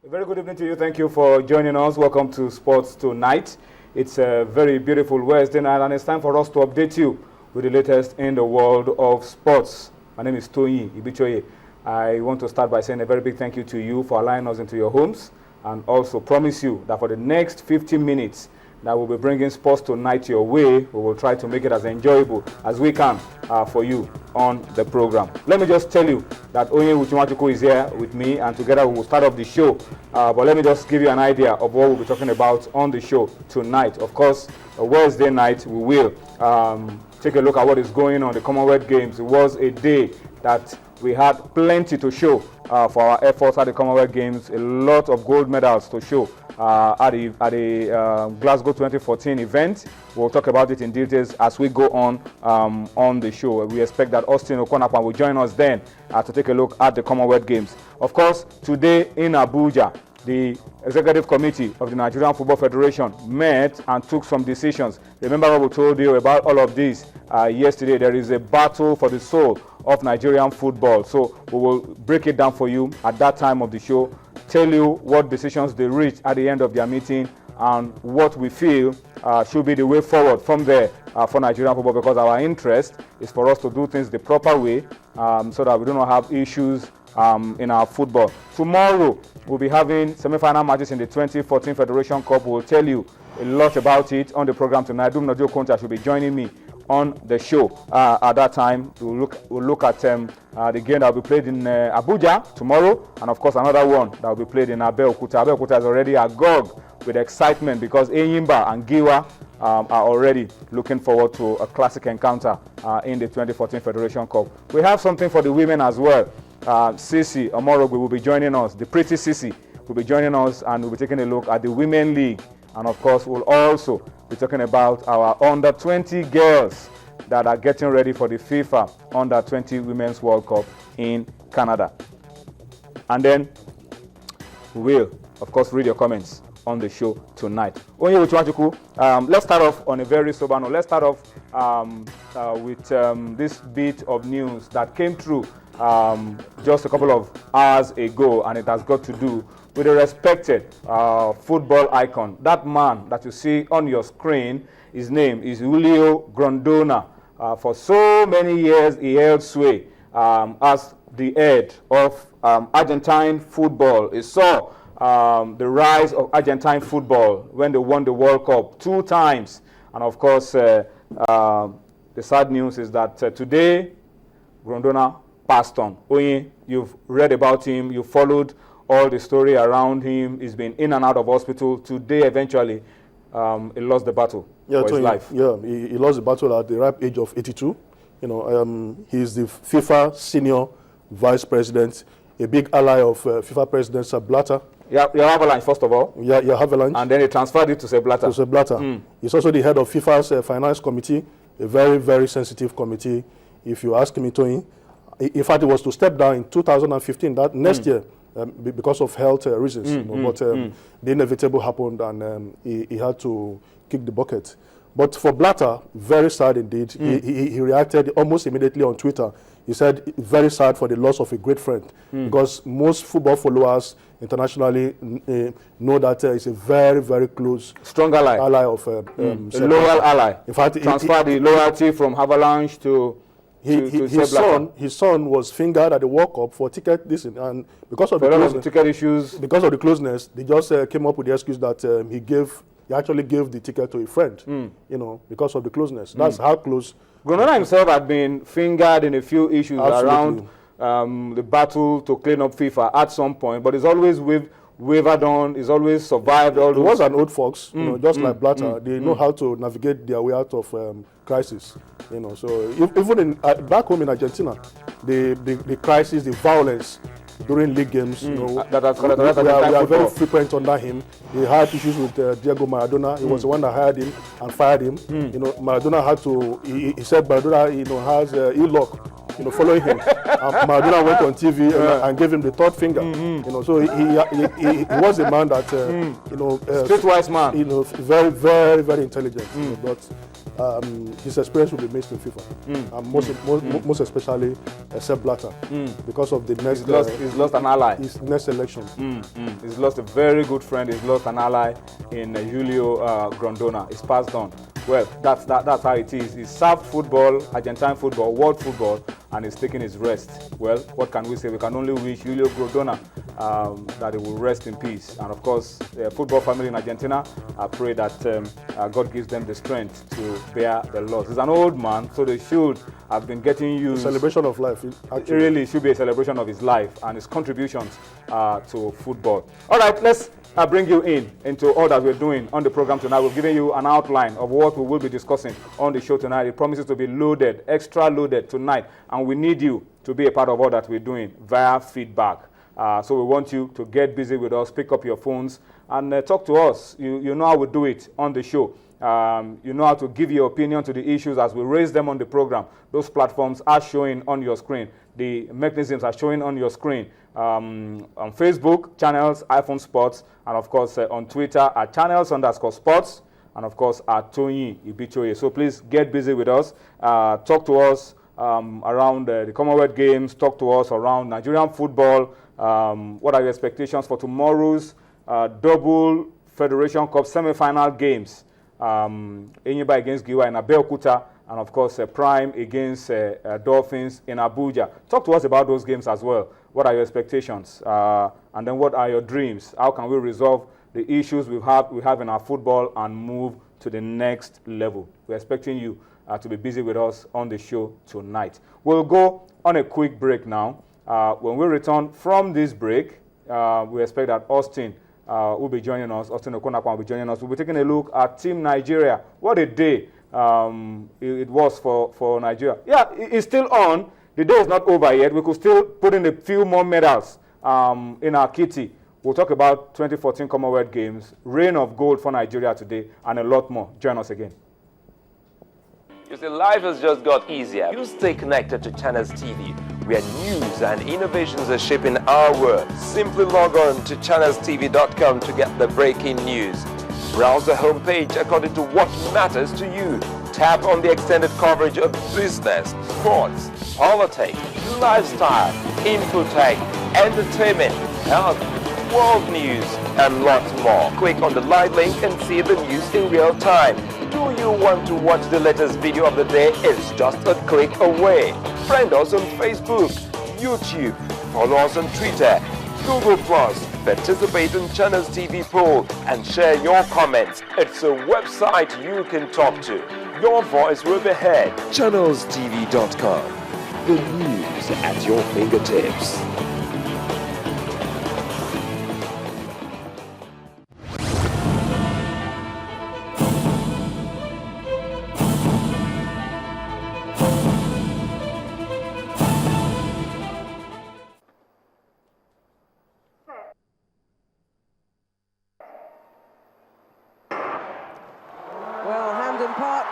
A very good evening to you. Thank you for joining us. Welcome to Sports Tonight. It's a very beautiful Wednesday night, and it's time for us to update you with the latest in the world of sports. My name is Tony Ibichoye. I want to start by saying a very big thank you to you for allowing us into your homes, and also promise you that for the next 15 minutes that we'll be bringing Sports Tonight your way, we will try to make it as enjoyable as we can for you on the program. Let me just tell you that Onye Uchimachuku is here with me, and together we will start off the show. But let me just give you an idea of what we'll be talking about on the show tonight. Of course, a Wednesday night, we will take a look at what is going on the Commonwealth Games. It was a day that we had plenty to show for our efforts at the Commonwealth Games, a lot of gold medals to show at the Glasgow 2014 event. We'll talk about it in details as we go on the show. We expect that Austin Okonakwan will join us then to take a look at the Commonwealth Games. Of course, today in Abuja, the Executive Committee of the Nigerian Football Federation met and took some decisions. Remember what we told you about all of this yesterday. There is a battle for the soul of Nigerian football. So we will break it down for you at that time of the show, tell you what decisions they reached at the end of their meeting, and what we feel should be the way forward from there for Nigerian football, because our interest is for us to do things the proper way so that we do not have issues in our football. Tomorrow, we'll be having semi-final matches in the 2014 Federation Cup. We'll tell you a lot about it on the program tonight. Dumnadio Konta should be joining me on the show at that time. We'll look at the game that will be played in Abuja tomorrow, and of course another one that will be played in Abeokuta. Abeokuta is already agog with excitement because Enyimba and Giwa are already looking forward to a classic encounter in the 2014 Federation Cup. We have something for the women as well. Sisi Omorogwe will be joining us. The pretty Sisi will be joining us, and we'll be taking a look at the Women League. And of course, we'll also be talking about our under-20 girls that are getting ready for the FIFA Under-20 Women's World Cup in Canada. And then we will, of course, read your comments on the show tonight. Onye Uchimachuku, let's start off on a very sober note. Let's start off with this bit of news that came through just a couple of hours ago, and it has got to do with a respected football icon. That man that you see on your screen, his name is Julio Grondona. For so many years, he held sway as the head of Argentine football. He saw the rise of Argentine football when they won the World Cup 2 times. And of course, the sad news is that today, Grondona passed on. Oye, you've read about him, you followed all the story around him. He's been in and out of hospital. Today, eventually, he lost the battle for his life. Yeah, he lost the battle at the ripe age of 82. You know, he's the FIFA senior vice president, a big ally of FIFA president Sepp Blatter. Yeah, Avalanche, first of all. Yeah, Avalanche. And then he transferred it to Sepp Blatter. To Sepp Blatter. He's also the head of FIFA's finance committee, a very, very sensitive committee. If you ask me, Tony, in fact, it was to step down in 2015, that next year, because of health reasons. But the inevitable happened, and he had to kick the bucket. But for Blatter, very sad indeed. He reacted almost immediately on Twitter. He said, very sad for the loss of a great friend, because most football followers internationally know that he's a very, very close, strong ally of a loyal ally. In fact, transferred the loyalty from Avalanche to his son was fingered at the World Cup for ticket and because of the ticket issues, because of the closeness, they just came up with the excuse that he actually gave the ticket to a friend, you know, because of the closeness. That's how close. Grondona himself had been fingered in a few issues around the battle to clean up FIFA at some point, but he's always wavered on. He's always survived all those. He was an old fox, you know, just like Blatter. They know how to navigate their way out of crisis, you know. So even back home in Argentina, the crisis, the violence during league games, you know, we are very frequent under him. He had issues with Diego Maradona. He was the one that hired him and fired him. You know, Maradona had to. He said Maradona, you know, has ill luck, you know, following him. Maradona went on TV and gave him the third finger. You know, so he was a man that, you know, streetwise man. You know, very, very, very intelligent. You know, but his experience will be missed in FIFA. And most especially Sepp Blatter, because of the next. He's lost an ally. His next election. He's lost a very good friend. He's lost an ally in Julio Grondona. He's passed on. Well, that's how it is. He's served football, Argentine football, world football, and he's taking his rest. Well, what can we say? We can only wish Julio Grondona that he will rest in peace. And of course, the football family in Argentina, I pray that God gives them the strength to bear the loss. He's an old man, so they should have been getting used. Celebration of life. It really should be a celebration of his life and his contributions to football. All right, let's bring you into all that we're doing on the program tonight. We're giving you an outline of what we will be discussing on the show tonight. It promises to be loaded, extra loaded tonight, and we need you to be a part of all that we're doing via feedback. So we want you to get busy with us, pick up your phones, and talk to us. You know how we do it on the show. You know how to give your opinion to the issues as we raise them on the program. Those platforms are showing on your screen. The mechanisms are showing on your screen. On Facebook, channels, iPhone Sports, and of course on Twitter at channels_sports, and of course at Tony Ibichoye. So please get busy with us. Talk to us around the Commonwealth Games. Talk to us around Nigerian football. What are your expectations for tomorrow's double Federation Cup semi-final games? Enyimba against Giwa in Abeokuta, and of course Prime against Dolphins in Abuja. Talk to us about those games as well. What are your expectations? And then what are your dreams? How can we resolve the issues we have in our football and move to the next level? We're expecting you to be busy with us on the show tonight. We'll go on a quick break now. When we return from this break, we expect that Austin will be joining us. Austin Okonakwa will be joining us. We'll be taking a look at Team Nigeria. What a day it was for Nigeria. Yeah, it's still on. The day is not over yet. We could still put in a few more medals in our kitty. We'll talk about 2014 Commonwealth Games, reign of gold for Nigeria today, and a lot more. Join us again. You see, life has just got easier. You stay connected to Channels TV, where news and innovations are shaping our world. Simply log on to channelstv.com to get the breaking news. Browse the homepage according to what matters to you. Tap on the extended coverage of business, sports, politics, lifestyle, infotech, entertainment, health, world news, and lots more. Click on the live link and see the news in real time. Do you want to watch the latest video of the day? It's just a click away. Friend us on Facebook, YouTube, follow us on Twitter, Google+, participate in Channels TV poll, and share your comments. It's a website you can talk to. Your voice will be heard. ChannelsTV.com. The news at your fingertips.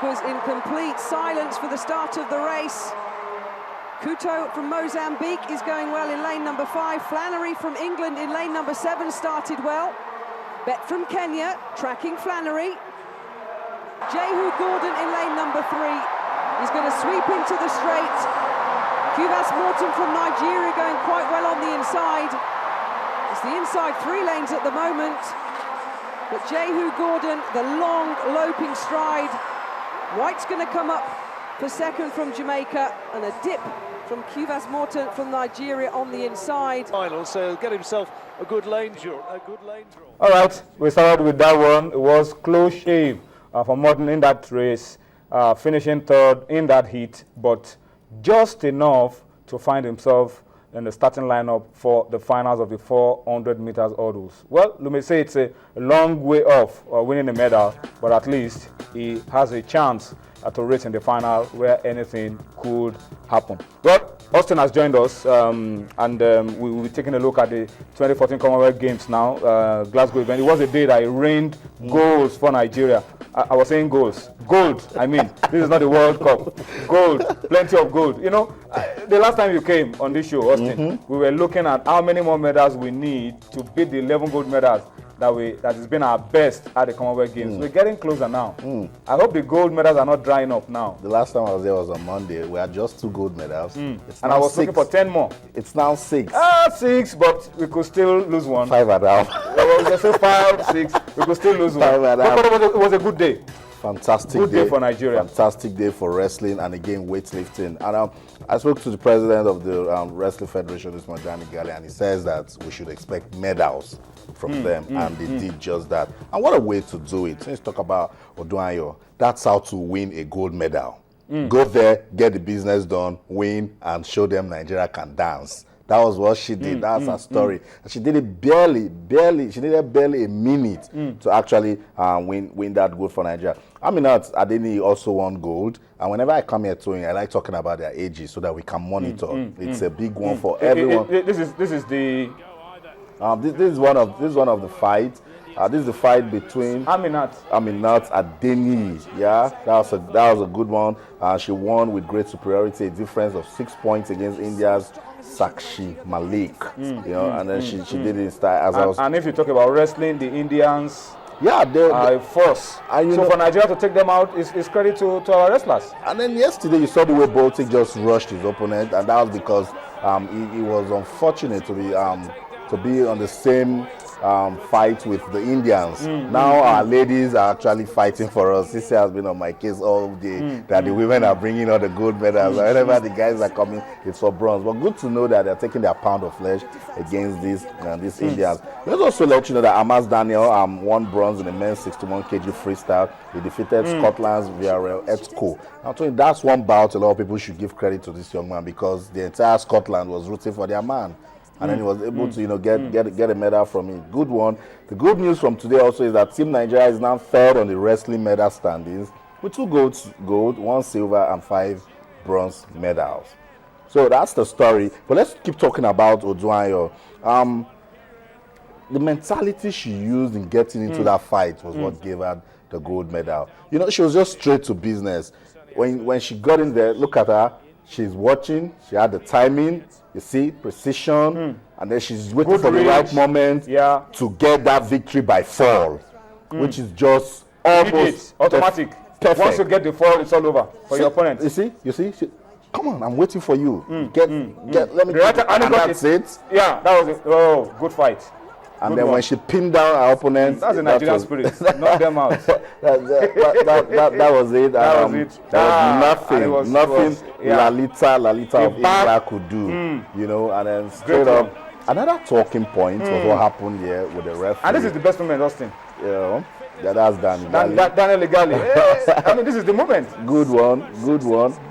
Was in complete silence for the start of the race. Kuto from Mozambique is going well in lane number 5. Flannery from England in lane number 7 started well. Bet from Kenya tracking Flannery. Jehu Gordon in lane number 3 is going to sweep into the straight. Kuvas Morton from Nigeria going quite well on the inside. It's the inside 3 lanes at the moment. But Jehu Gordon, the long loping stride. White's going to come up for second from Jamaica, and a dip from Kuvas Morton from Nigeria on the inside. Final, so get himself a good lane draw. All right, we started with that one. It was close shave for Morton in that race, finishing third in that heat, but just enough to find himself in the starting lineup for the finals of the 400 meters hurdles. Well, you may say it's a long way off winning a medal, but at least he has a chance to race in the final where anything could happen. Well, Austin has joined us, and we will be taking a look at the 2014 Commonwealth Games now, Glasgow event. It was a day that it rained goals for Nigeria. I was saying goals. Gold, I mean. This is not the World Cup. Gold, plenty of gold. You know, the last time you came on this show, Austin, we were looking at how many more medals we need to beat the 11 gold medals that has been our best at the Commonwealth Games. We're getting closer now. I hope the gold medals are not drying up now. The last time I was there was on Monday. We had just 2 gold medals. It's And I was looking for 10 more. It's now 6. 6, but we could still lose one. 5 and a half. Well, just say 5, 6, we could still lose one. 5 and a half. But it was a good day. Fantastic Good day for Nigeria. Fantastic day for wrestling and again weightlifting. And I spoke to the president of the Wrestling Federation this morning, Danny Gali, and he says that we should expect medals from them, and they did just that. And what a way to do it. Let's talk about Odunayo. That's how to win a gold medal. Go there, get the business done, win, and show them Nigeria can dance. That was what she did. That's her story. And she did it barely. She needed barely a minute to actually win that gold for Nigeria. Aminat Adeni also won gold. And whenever I come here to him, I like talking about their ages so that we can monitor. It's a big one for everyone. This is the. This is one of the fights. This is the fight between Aminat Adeni. Yeah, that was a good one. She won with great superiority, a difference of 6 points against India's Sakshi Malik. And then she did it in style. And if you talk about wrestling, the Indians. Yeah, they're force. So for Nigeria to take them out is credit to our wrestlers. And then yesterday you saw the way Baltic just rushed his opponent, and that was because he was unfortunate to be on the same fight with the Indians. Now our ladies are actually fighting for us. This has been on my case all day that the women are bringing all the gold medals. Whenever the guys are coming, it's for bronze. But good to know that they're taking their pound of flesh against these Indians. Let's also let you know that Amas Daniel won bronze in the men's 61 kg freestyle. He defeated Scotland's Viarel Etko. I told you that's one bout a lot of people should give credit to this young man, because the entire Scotland was rooting for their man. And then he was able to, get a medal from it. Good one. The good news from today also is that Team Nigeria is now third on the wrestling medal standings with 2 gold, 1 silver, and 5 bronze medals. So that's the story. But let's keep talking about Odunayo. The mentality she used in getting into that fight was what gave her the gold medal. She was just straight to business. When she got in there, look at her. She's watching. She had the timing. You see, precision, and then she's waiting for the right moment to get that victory by fall, which is just almost automatic. Perfect. Once you get the fall, it's all over for your opponent. You see, come on, I'm waiting for you. Let me get and that's it. Yeah, that was it. Oh, good fight. And then when she pinned down her opponent, that's the Nigerian spirit. Knock them out. that was it. That was it. There was nothing Lalita of India could do. And then straight up. Another talking point was what happened here with the referee. And this is the best moment, Austin. Yeah, that's Daniel Gali. Daniel Gali. Yes. I mean, this is the moment. Good one.